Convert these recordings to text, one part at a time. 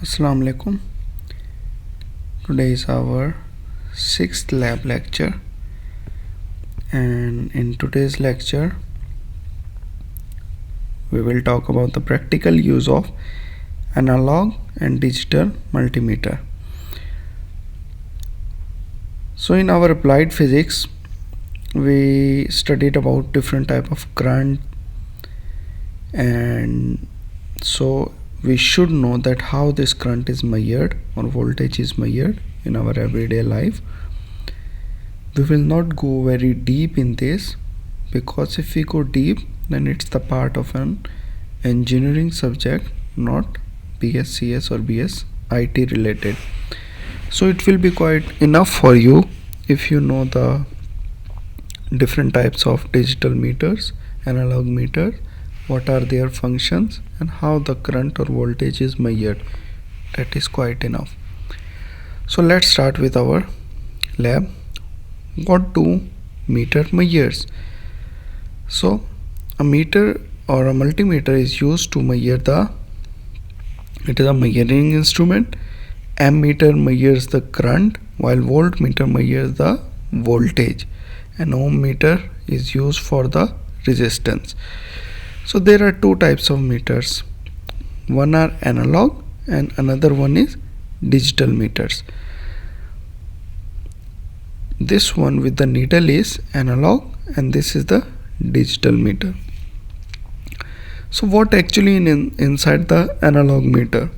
Assalamu alaikum. Today is our sixth lab lecture, and in today's lecture we will talk about the practical use of analog and digital multimeter. So in our applied physics we studied about different type of current, and so we should know that how this current is measured or voltage is measured in our everyday life. We will not go very deep in this, because if we go deep then it's the part of an engineering subject, not BScs or BS IT related. So it will be quite enough for you if you know the different types of digital meters, analog meters, what are their functions, and how the current or voltage is measured. That is quite enough. So let's start with our lab. What do meter measures? So a meter or a multimeter is used to measure it is a measuring instrument. Ammeter measures the current, while voltmeter measures the voltage, and ohm meter is used for the resistance. So there are two types of meters. One are analog and another one is digital meters. This one with the needle is analog and this is the digital meter. So what actually inside the analog meter?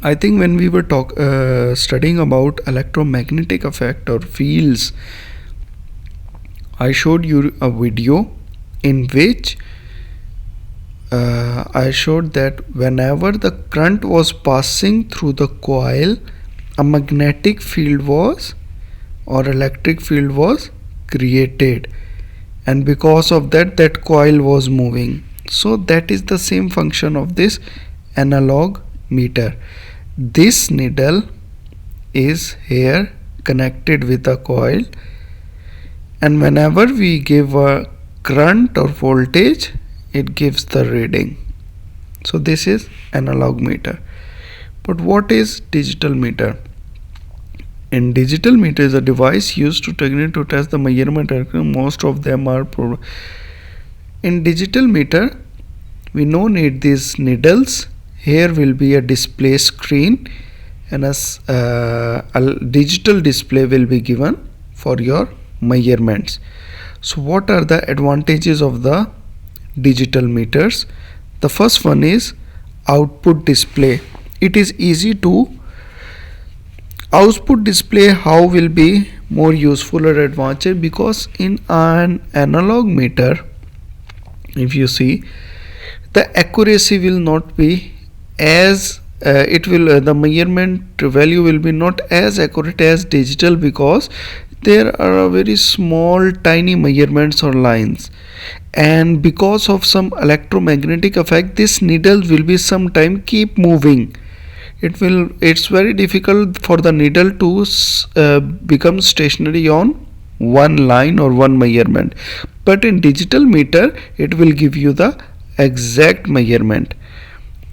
I think when we were studying about electromagnetic effect or fields, I showed you a video in which I showed that whenever the current was passing through the coil, a magnetic field was or electric field was created, and because of that coil was moving. So that is the same function of this analog meter. This needle is here connected with a coil, and whenever we give a current or voltage, it gives the reading. So this is analog meter. But what is digital meter? In digital meter is a device used to test the measurement. Most of them are in digital meter. We no need these needles. Here will be a display screen, and a digital display will be given for your measurements. So what are the advantages of the digital meters? The first one is output display. It is easy to output display. How will be more useful or advantage? Because in an analog meter, if you see, the accuracy will not be as the measurement value will be not as accurate as digital, because there are a very small tiny measurements or lines, and because of some electromagnetic effect this needle will be sometime keep moving. It's very difficult for the needle to become stationary on one line or one measurement, but in digital meter it will give you the exact measurement,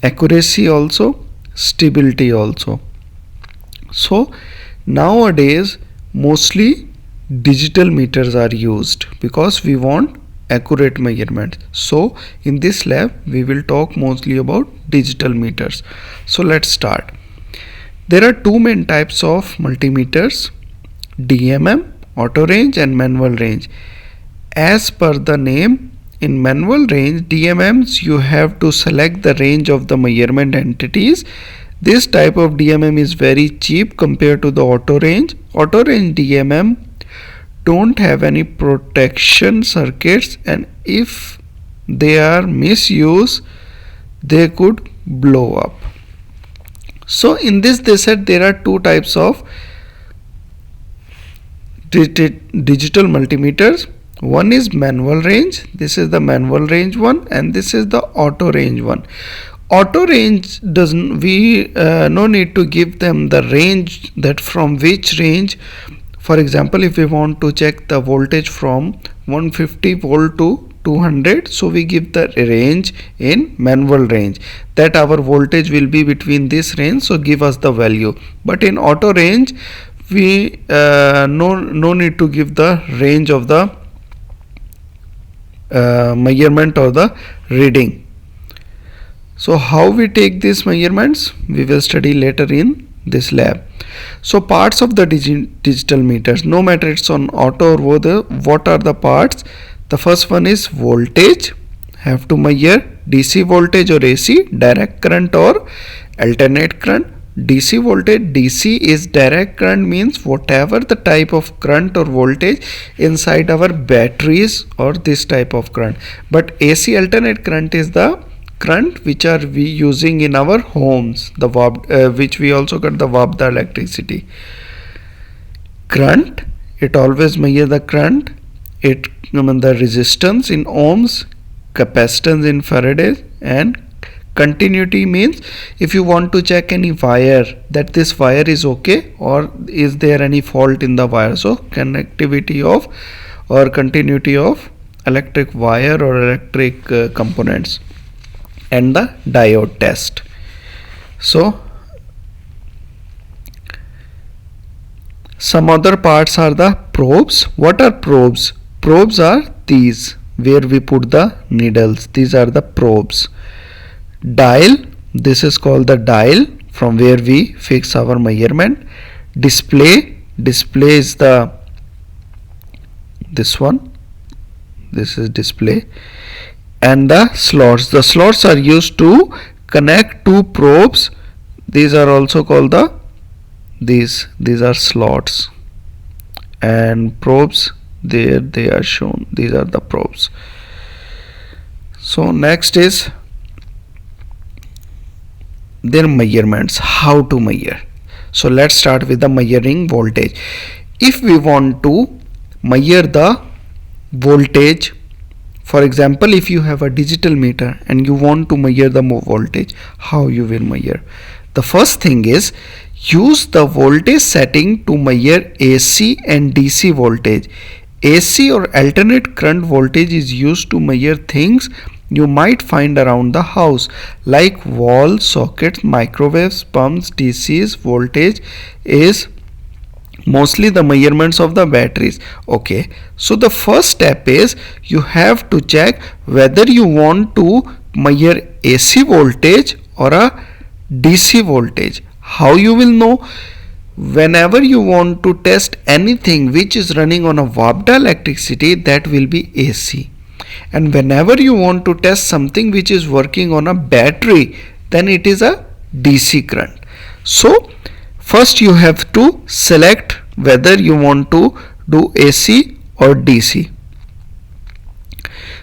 accuracy also, stability also. So nowadays mostly digital meters are used because we want accurate measurements. So in this lab we will talk mostly about digital meters. So let's start. There are two main types of multimeters: DMM, auto range, and manual range. As per the name, in manual range DMMs you have to select the range of the measurement entities. This type of DMM is very cheap compared to the auto range. Auto range DMM don't have any protection circuits, and if they are misused they could blow up. So in this they said there are two types of digital multimeters. One is manual range, this is the manual range one, and this is the auto range one. Auto range no need to give them the range, that from which range. For example, if we want to check the voltage from 150 volt to 200, so we give the range in manual range, that our voltage will be between this range, so give us the value. But in auto range we no need to give the range of the measurement or the reading. So how we take these measurements we will study later in this lab. So parts of the digital meters, no matter it's on auto or whether, what are the parts? The first one is voltage, have to measure DC voltage or AC, direct current or alternate current. DC voltage, DC is direct current, means whatever the type of current or voltage inside our batteries or this type of current. But AC alternate current is the current which are we using in our homes, the which we also got the Vabda electricity. Current, it always measure the current, it the resistance in ohms, capacitance in farads, and continuity means if you want to check any wire that this wire is okay or is there any fault in the wire. So connectivity of or continuity of electric wire or electric components. And the diode test. So some other parts are the probes. What are probes? Probes are these where we put the needles. These are the probes. Dial, this is called the dial from where we fix our measurement. Display is the this one. This is display. And the slots are used to connect two probes. These are also called the these are slots, and probes there they are shown, these are the probes. So next is their measurements, how to measure. So let's start with the measuring voltage. If we want to measure the voltage, for example, if you have a digital meter and you want to measure the voltage, how you will measure? The first thing is use the voltage setting to measure AC and DC voltage. AC or alternate current voltage is used to measure things you might find around the house like walls, sockets, microwaves, pumps. DC's voltage is mostly the measurements of the batteries. Okay, so the first step is you have to check whether you want to measure AC voltage or a DC voltage. How you will know? Whenever you want to test anything which is running on a Vabda electricity, that will be AC, and whenever you want to test something which is working on a battery, then it is a DC current. So first you have to select whether you want to do AC or DC.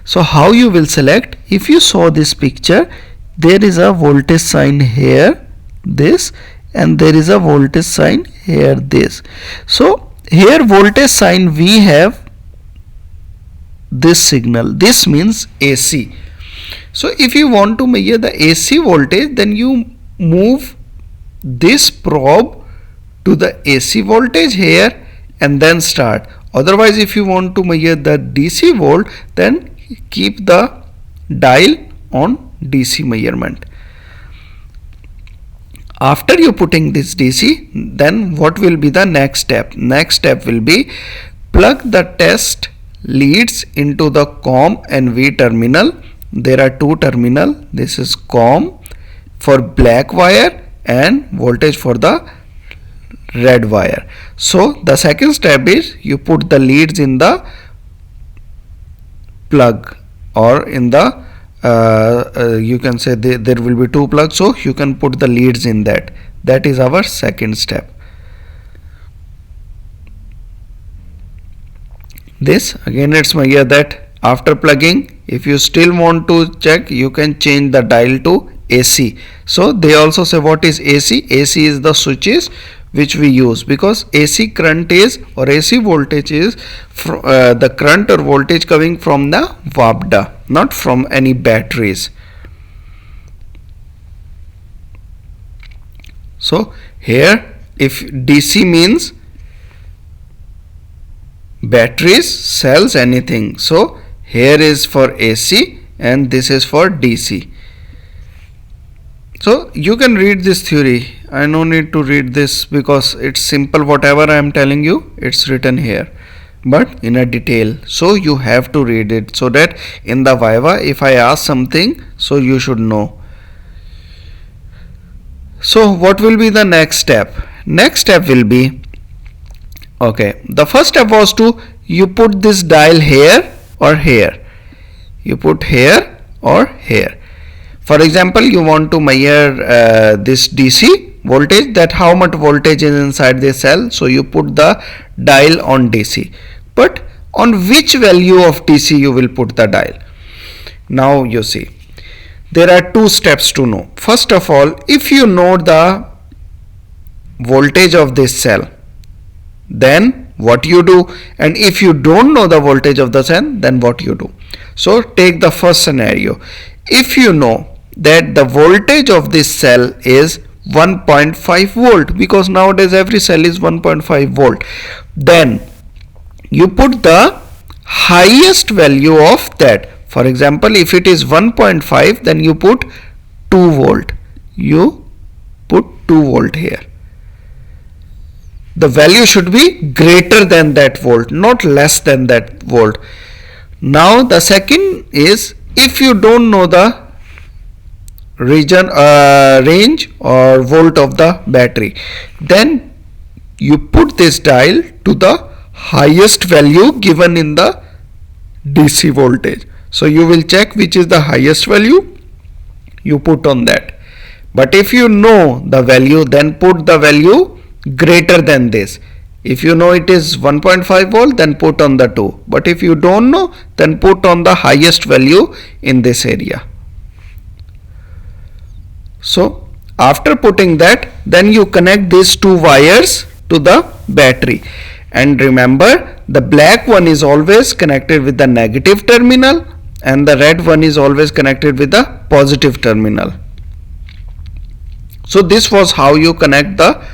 So how you will select? If you saw this picture, there is a voltage sign here, this, and there is a voltage sign here, this. So here voltage sign we have this signal, this means AC. So if you want to measure the AC voltage, then you move this probe to the AC voltage here and then start. Otherwise, if you want to measure the DC volt, then keep the dial on DC measurement. After you putting this DC, then what will be the next step? Next step will be plug the test leads into the COM and V terminal. There are two terminal. This is COM for black wire and voltage for the red wire. So the second step is you put the leads in the plug, or in the you can say there will be two plugs, so you can put the leads in that. That is our second step. This again, let's measure that. After plugging, if you still want to check, you can change the dial to AC. So they also say what is AC? AC is the switches which we use, because AC current is, or AC voltage is the current or voltage coming from the Vabda, not from any batteries. So here, if DC means batteries, cells, anything, so here is for AC and this is for DC. So you can read this theory. I no need to read this because it's simple. Whatever I am telling you, it's written here, but in a detail. So you have to read it so that in the Viva, if I ask something, so you should know. So what will be the next step? Next step will be, okay, the first step was to you put this dial here or here. You put here or here. For example, you want to measure this DC voltage, that how much voltage is inside the cell. So you put the dial on DC. But on which value of DC you will put the dial? Now you see, there are two steps to know. First of all, if you know the voltage of this cell, then what you do, and if you don't know the voltage of the cell, then what you do. So take the first scenario. If you know that the voltage of this cell is 1.5 volt, because nowadays every cell is 1.5 volt, then you put the highest value of that. For example, if it is 1.5, then you put 2 volt. You put 2 volt here. The value should be greater than that volt, not less than that volt. Now the second is, if you don't know the range or volt of the battery, then you put this dial to the highest value given in the DC voltage. So you will check which is the highest value, you put on that. But if you know the value, then put the value greater than this. If you know it is 1.5 volt, then put on the 2. But if you don't know, then put on the highest value in this area. So after putting that, then you connect these two wires to the battery. And remember, the black one is always connected with the negative terminal and the red one is always connected with the positive terminal. So this was how you connect the,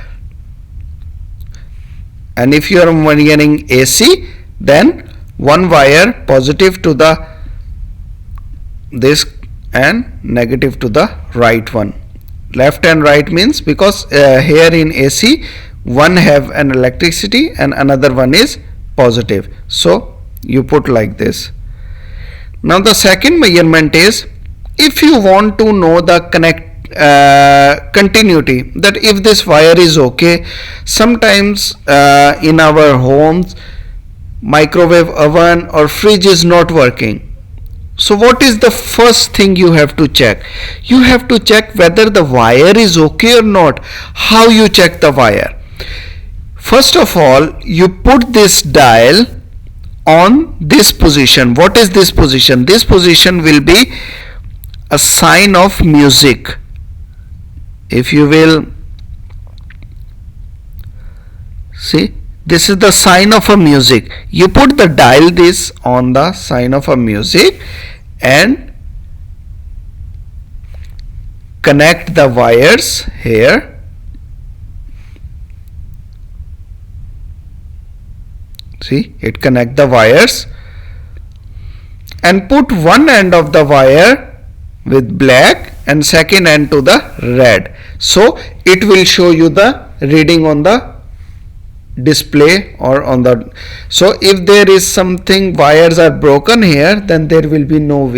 and if you are measuring AC, then one wire positive to the this and negative to the right one. Left and right means because here in AC one have an electricity and another one is positive. So you put like this. Now the second measurement is, if you want to know the continuity, that if this wire is okay, sometimes in our homes microwave oven or fridge is not working. So what is the first thing you have to check? You have to check whether the wire is okay or not. How you check the wire? First of all, you put this dial on this position. What is this position? This position will be a sign of music. If you will see, this is the sign of a music. You put the dial this on the sign of a music and connect the wires here. See, it connect the wires and put one end of the wire with black and second end to the red. So it will show you the reading on the display or on the, so if there is something wires are broken here, then there will be no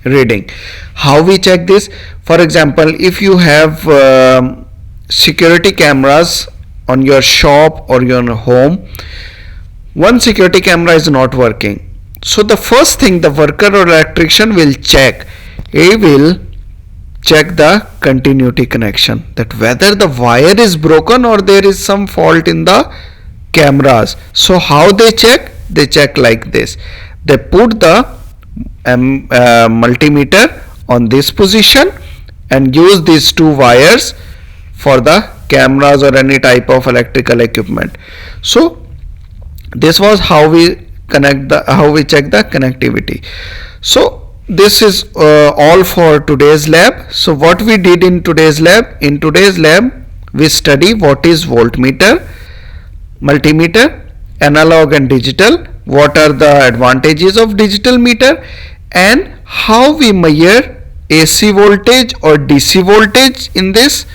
reading. How we check this? For example, if you have security cameras on your shop or your home, one security camera is not working. So the first thing the worker or electrician will check, he will check the continuity connection, that whether the wire is broken or there is some fault in the cameras. So how they check? They check like this. They put the multimeter on this position and use these two wires for the cameras or any type of electrical equipment. So this was how we check the connectivity. So this is all for today's lab. So what we did in today's lab? In today's lab we study what is voltmeter, multimeter, analog and digital, what are the advantages of digital meter, and how we measure AC voltage or DC voltage in this.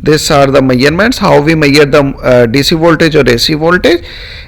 These are the measurements, how we measure the DC voltage or AC voltage,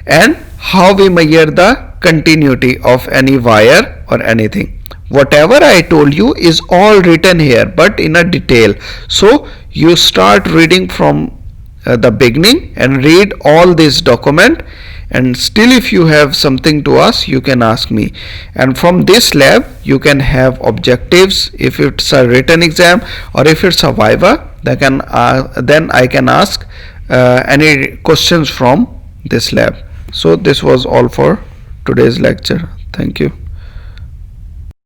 and how we measure the continuity of any wire or anything. Whatever I told you is all written here, but in a detail. So you start reading from the beginning and read all this document, and still if you have something to ask, you can ask me. And from this lab you can have objectives. If it's a written exam or if it's a viva, then I can ask any questions from this lab. So this was all for today's lecture. Thank you.